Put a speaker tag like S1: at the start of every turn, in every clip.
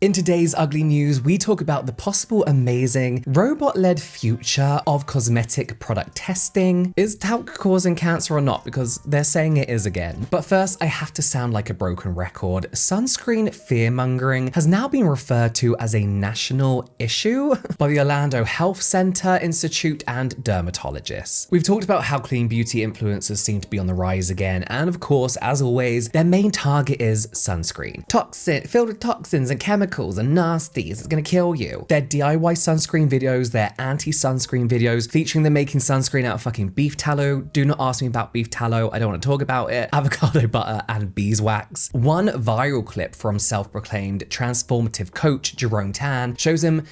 S1: In today's Ugly News, we talk about the possible amazing robot-led future of cosmetic product testing. Is talc causing cancer or not? Because they're saying it is again. But first, I have to sound like a broken record. Sunscreen fear-mongering has now been referred to as a national issue by the Orlando Health Center Institute and dermatologists. We've talked about how clean beauty influencers seem to be on the rise again, and of course, as always, their main target is sunscreen. Filled with toxins and chemicals and nasties, it's gonna kill you. Their DIY sunscreen videos, their anti-sunscreen videos, featuring them making sunscreen out of fucking beef tallow. Do not ask me about beef tallow, I don't want to talk about it. Avocado butter and beeswax. One viral clip from self-proclaimed transformative coach Jerome Tan shows him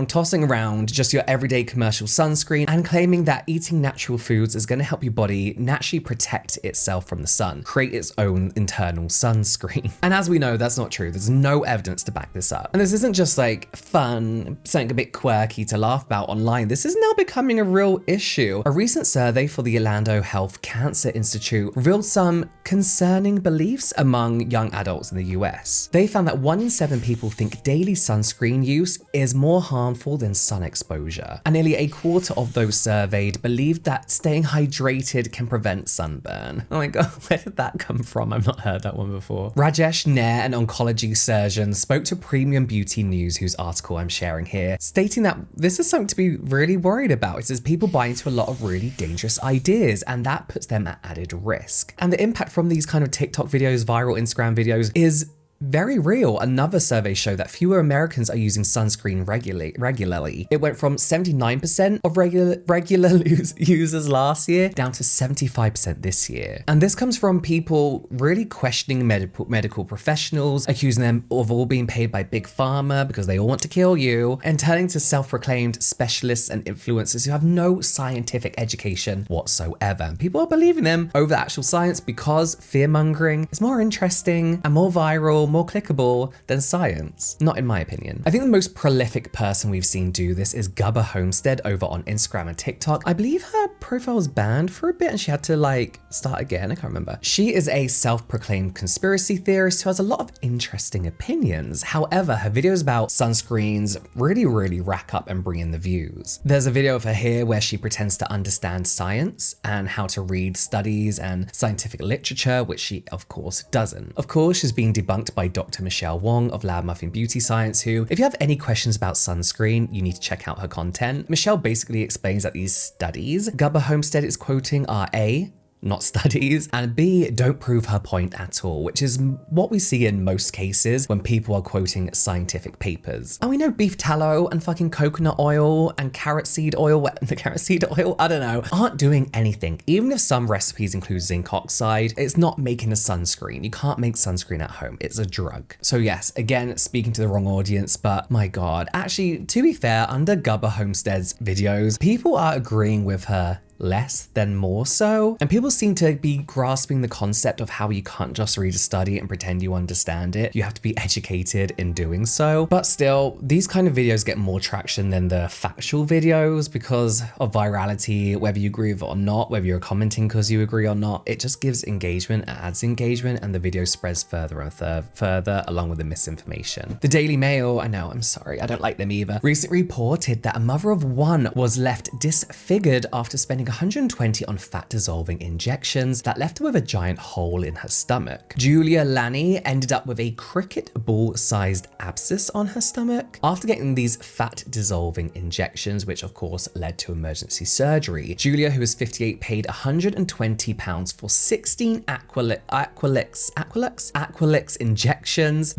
S1: tossing around just your everyday commercial sunscreen and claiming that eating natural foods is going to help your body naturally protect itself from the sun, create its own internal sunscreen. And as we know, that's not true. There's no evidence to back this up. And this isn't just like fun, something a bit quirky to laugh about online. This is now becoming a real issue. A recent survey for the Orlando Health Cancer Institute revealed some concerning beliefs among young adults in the US. They found that 1 in 7 people think daily sunscreen use is more harmful than sun exposure. And nearly a quarter of those surveyed believed that staying hydrated can prevent sunburn. Oh my God, where did that come from? I've not heard that one before. Rajesh Nair, an oncology surgeon, spoke to Premium Beauty News, whose article I'm sharing here, stating that this is something to be really worried about. It says people buy into a lot of really dangerous ideas, and that puts them at added risk. And the impact from these kind of TikTok videos, viral Instagram videos, is very real. Another survey showed that fewer Americans are using sunscreen regularly. It went from 79% of regular users last year down to 75% this year. And this comes from people really questioning medical professionals, accusing them of all being paid by big pharma because they all want to kill you, and turning to self-proclaimed specialists and influencers who have no scientific education whatsoever. And people are believing them over the actual science because fear-mongering is more interesting and more viral, more clickable than science. Not in my opinion. I think the most prolific person we've seen do this is Gubba Homestead over on Instagram and TikTok. I believe her profile was banned for a bit and she had to like start again. I can't remember. She is a self-proclaimed conspiracy theorist who has a lot of interesting opinions. However, her videos about sunscreens really rack up and bring in the views. There's a video of her here where she pretends to understand science and how to read studies and scientific literature, which she of course doesn't. Of course, she's being debunked by Dr. Michelle Wong of Lab Muffin Beauty Science, who, if you have any questions about sunscreen, you need to check out her content. Michelle basically explains that these studies Gubba Homestead is quoting are A, not studies, and B, don't prove her point at all, which is what we see in most cases when people are quoting scientific papers. And we know beef tallow and fucking coconut oil and carrot seed oil, I don't know, aren't doing anything. Even if some recipes include zinc oxide, it's not making a sunscreen. You can't make sunscreen at home. It's a drug. So yes, again, speaking to the wrong audience, but my God. Actually, to be fair, under Gubba Homestead's videos, people are agreeing with her less than more so. And people seem to be grasping the concept of how you can't just read a study and pretend you understand it. You have to be educated in doing so. But still, these kind of videos get more traction than the factual videos because of virality, whether you agree with it or not, whether you're commenting because you agree or not. It just gives engagement, adds engagement, and the video spreads further and further along with the misinformation. The Daily Mail, I know, I'm sorry, I don't like them either, recently reported that a mother of 1 was left disfigured after spending 120 on fat dissolving injections that left her with a giant hole in her stomach. Julia Lanny ended up with a cricket ball sized abscess on her stomach after getting these fat dissolving injections, which of course led to emergency surgery. Julia, who is 58, paid £120 for 16 Aqualix injections.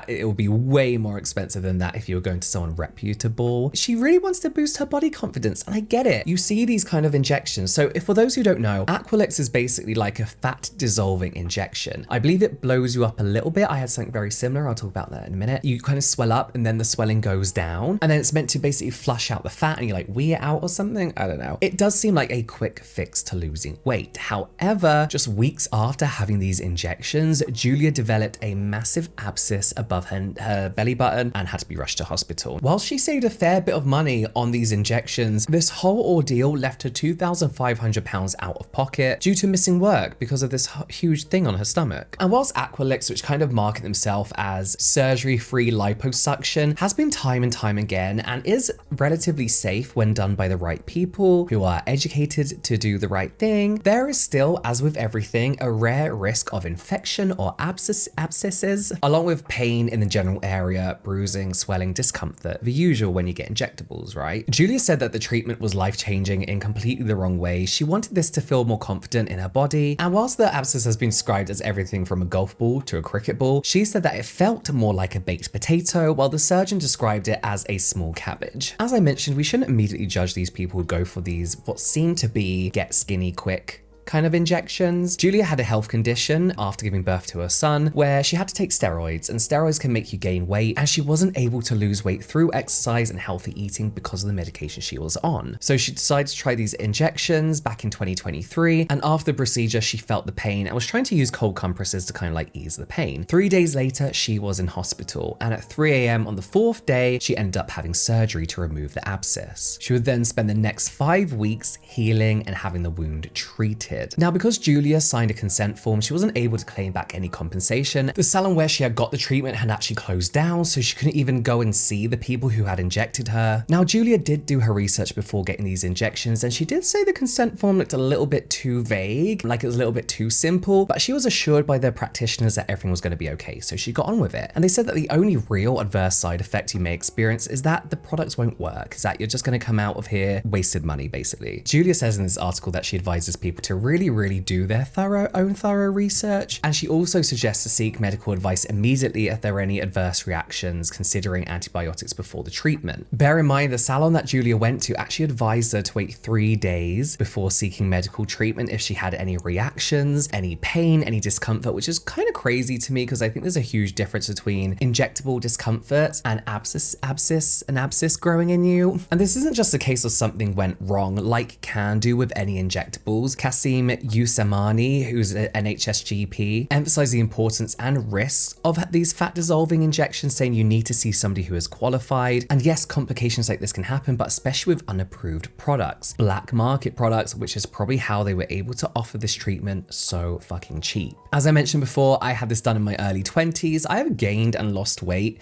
S1: It will be way more expensive than that if you were going to someone reputable. She really wants to boost her body confidence, and I get it. You see these kind of injections. So if for those who don't know, Aqualix is basically like a fat dissolving injection. I believe it blows you up a little bit. I had something very similar. I'll talk about that in a minute. You kind of swell up and then the swelling goes down, and then it's meant to basically flush out the fat and you like wee it out or something. I don't know. It does seem like a quick fix to losing weight. However, just weeks after having these injections, Julia developed a massive abscess above her belly button and had to be rushed to hospital. While she saved a fair bit of money on these injections, this whole ordeal left her £2,500 out of pocket due to missing work because of this huge thing on her stomach. And whilst Aqualix, which kind of market themselves as surgery-free liposuction, has been time and time again and is relatively safe when done by the right people who are educated to do the right thing, there is still, as with everything, a rare risk of infection or abscesses, along with pain in the general area, bruising, swelling, discomfort, the usual when you get injectables, right? Julia said that the treatment was life-changing in completely the wrong way. She wanted this to feel more confident in her body, and whilst the abscess has been described as everything from a golf ball to a cricket ball, she said that it felt more like a baked potato, while the surgeon described it as a small cabbage. As I mentioned, we shouldn't immediately judge these people who go for these what seem to be get skinny quick kind of injections. Julia had a health condition after giving birth to her son where she had to take steroids, and steroids can make you gain weight, and she wasn't able to lose weight through exercise and healthy eating because of the medication she was on. So she decided to try these injections back in 2023, and after the procedure she felt the pain and was trying to use cold compresses to kind of like ease the pain. 3 days later she was in hospital, and at 3 a.m. on the 4th day she ended up having surgery to remove the abscess. She would then spend the next 5 weeks healing and having the wound treated. Now, because Julia signed a consent form, she wasn't able to claim back any compensation. The salon where she had got the treatment had actually closed down, so she couldn't even go and see the people who had injected her. Now, Julia did do her research before getting these injections, and she did say the consent form looked a little bit too vague, like it was a little bit too simple, but she was assured by their practitioners that everything was going to be okay, so she got on with it. And they said that the only real adverse side effect you may experience is that the products won't work, is that you're just going to come out of here wasted money, basically. Julia says in this article that she advises people to really do their own thorough research, and she also suggests to seek medical advice immediately if there are any adverse reactions considering antibiotics before the treatment. Bear in mind, the salon that Julia went to actually advised her to wait 3 days before seeking medical treatment if she had any reactions, any pain, any discomfort, which is kind of crazy to me because I think there's a huge difference between injectable discomfort and abscess growing in you. And this isn't just a case of something went wrong like can do with any injectables. Kasim Usamani, who's an NHS GP, emphasized the importance and risks of these fat dissolving injections, saying you need to see somebody who is qualified. And yes, complications like this can happen, but especially with unapproved products, black market products, which is probably how they were able to offer this treatment so fucking cheap. As I mentioned before, I had this done in my early 20s. I have gained and lost weight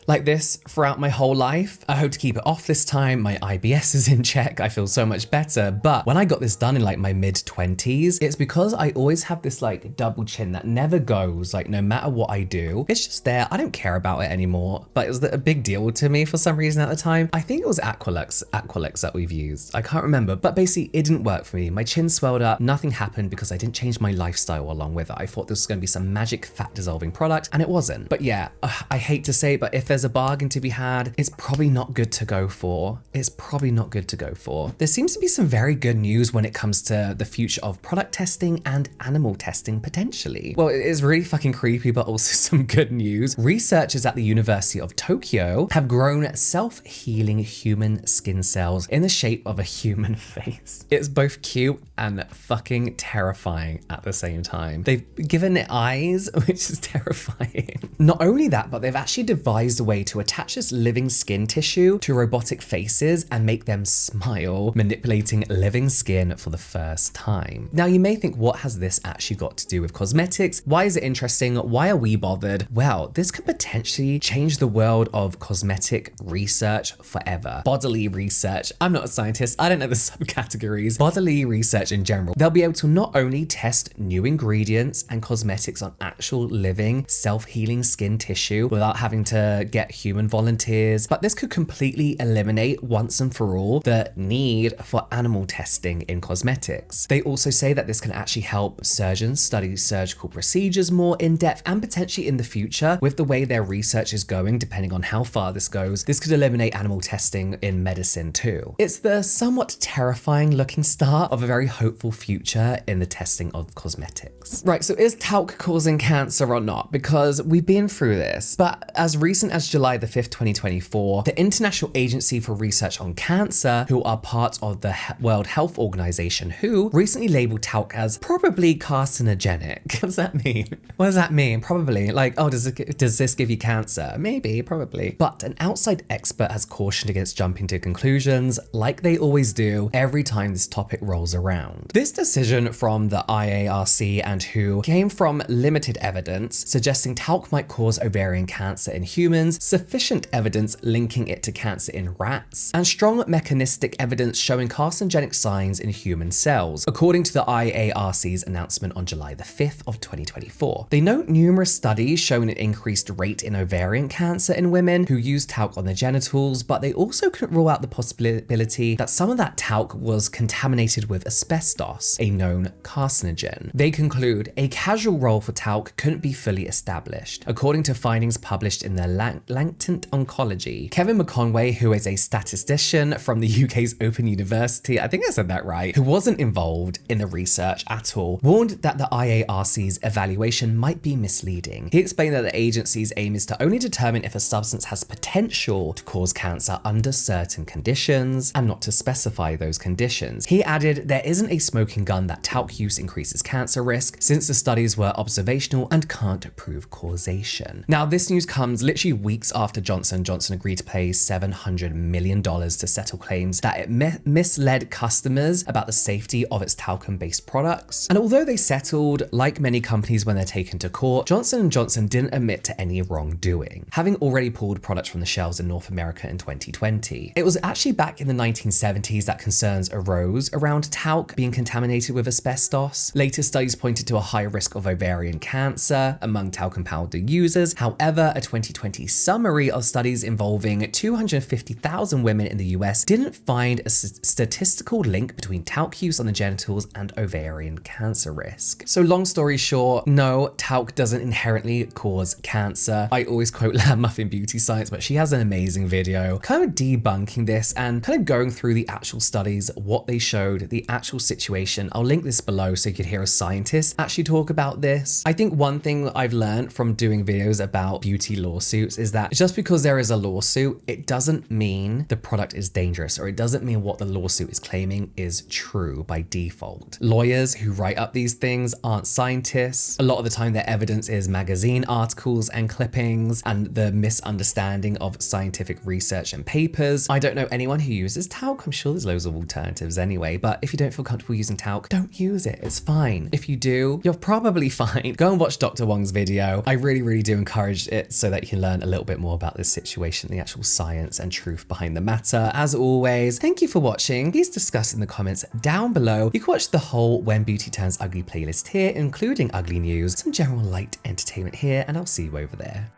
S1: like this throughout my whole life. I hope to keep it off this time. My IBS is in check. I feel so much better. But when I got this done in like my mid-20s, it's because I always have this like double chin that never goes, like no matter what I do. It's just there. I don't care about it anymore, but it was a big deal to me for some reason at the time. I think it was Aqualix that we've used. I can't remember, but basically it didn't work for me. My chin swelled up. Nothing happened because I didn't change my lifestyle along with it. I thought this was going to be some magic fat dissolving product, and it wasn't. But yeah, I hate to say it, but if there's a bargain to be had, it's probably not good to go for. It's probably not good to go for. There seems to be some very good news when it comes to the future of product testing and animal testing potentially. Well, it is really fucking creepy, but also some good news. Researchers at the University of Tokyo have grown self-healing human skin cells in the shape of a human face. It's both cute and fucking terrifying at the same time. They've given it eyes, which is terrifying. Not only that, but they've actually devised a way to attach this living skin tissue to robotic faces and make them smile, manipulating living skin for the first time. Now you may think, what has this actually got to do with cosmetics? Why is it interesting? Why are we bothered? Well, this could potentially change the world of cosmetic research forever. Bodily research. I'm not a scientist. I don't know the subcategories. Bodily research in general. They'll be able to not only test new ingredients and cosmetics on actual living self-healing skin tissue without having to get human volunteers, but this could completely eliminate once and for all the need for animal testing in cosmetics. They also say that this can actually help surgeons study surgical procedures more in depth, and potentially in the future, with the way their research is going, depending on how far this goes, this could eliminate animal testing in medicine too. It's the somewhat terrifying looking start of a very hopeful future in the testing of cosmetics. Right, so is talc causing cancer or not? Because we've been through this, but as recent as as July the 5th, 2024, the International Agency for Research on Cancer, who are part of the World Health Organization, WHO, recently labeled talc as probably carcinogenic. What does that mean? What does that mean? Probably. Like, oh, does this give you cancer? Maybe, probably. But an outside expert has cautioned against jumping to conclusions, like they always do every time this topic rolls around. This decision from the IARC and WHO came from limited evidence suggesting talc might cause ovarian cancer in humans, sufficient evidence linking it to cancer in rats, and strong mechanistic evidence showing carcinogenic signs in human cells, according to the IARC's announcement on July the 5th of 2024. They note numerous studies showing an increased rate in ovarian cancer in women who use talc on their genitals, but they also couldn't rule out the possibility that some of that talc was contaminated with asbestos, a known carcinogen. They conclude a casual role for talc couldn't be fully established, according to findings published in the Lancet Oncology. Kevin McConway, who is a statistician from the UK's Open University, I think I said that right, who wasn't involved in the research at all, warned that the IARC's evaluation might be misleading. He explained that the agency's aim is to only determine if a substance has potential to cause cancer under certain conditions and not to specify those conditions. He added, there isn't a smoking gun that talc use increases cancer risk, since the studies were observational and can't prove causation. Now, this news comes literally weeks after Johnson & Johnson agreed to pay $700 million to settle claims that it misled customers about the safety of its talcum-based products. And although they settled, like many companies when they're taken to court, Johnson & Johnson didn't admit to any wrongdoing, having already pulled products from the shelves in North America in 2020. It was actually back in the 1970s that concerns arose around talc being contaminated with asbestos. Later studies pointed to a high risk of ovarian cancer among talcum powder users. However, a 2020 summary of studies involving 250,000 women in the US didn't find a statistical link between talc use on the genitals and ovarian cancer risk. So long story short, no, talc doesn't inherently cause cancer. I always quote Lamb Muffin Beauty Science, but she has an amazing video kind of debunking this and kind of going through the actual studies, what they showed, the actual situation. I'll link this below so you could hear a scientist actually talk about this. I think one thing I've learned from doing videos about beauty lawsuits is that just because there is a lawsuit, it doesn't mean the product is dangerous, or it doesn't mean what the lawsuit is claiming is true by default. Lawyers who write up these things aren't scientists. A lot of the time their evidence is magazine articles and clippings and the misunderstanding of scientific research and papers. I don't know anyone who uses talc. I'm sure there's loads of alternatives anyway, but if you don't feel comfortable using talc, don't use it. It's fine. If you do, you're probably fine. Go and watch Dr. Wong's video. I really do encourage it so that you can learn a little bit more about this situation, the actual science and truth behind the matter. As always, thank you for watching. Please discuss in the comments down below. You can watch the whole When Beauty Turns Ugly playlist here, including ugly news, some general light entertainment here, and I'll see you over there.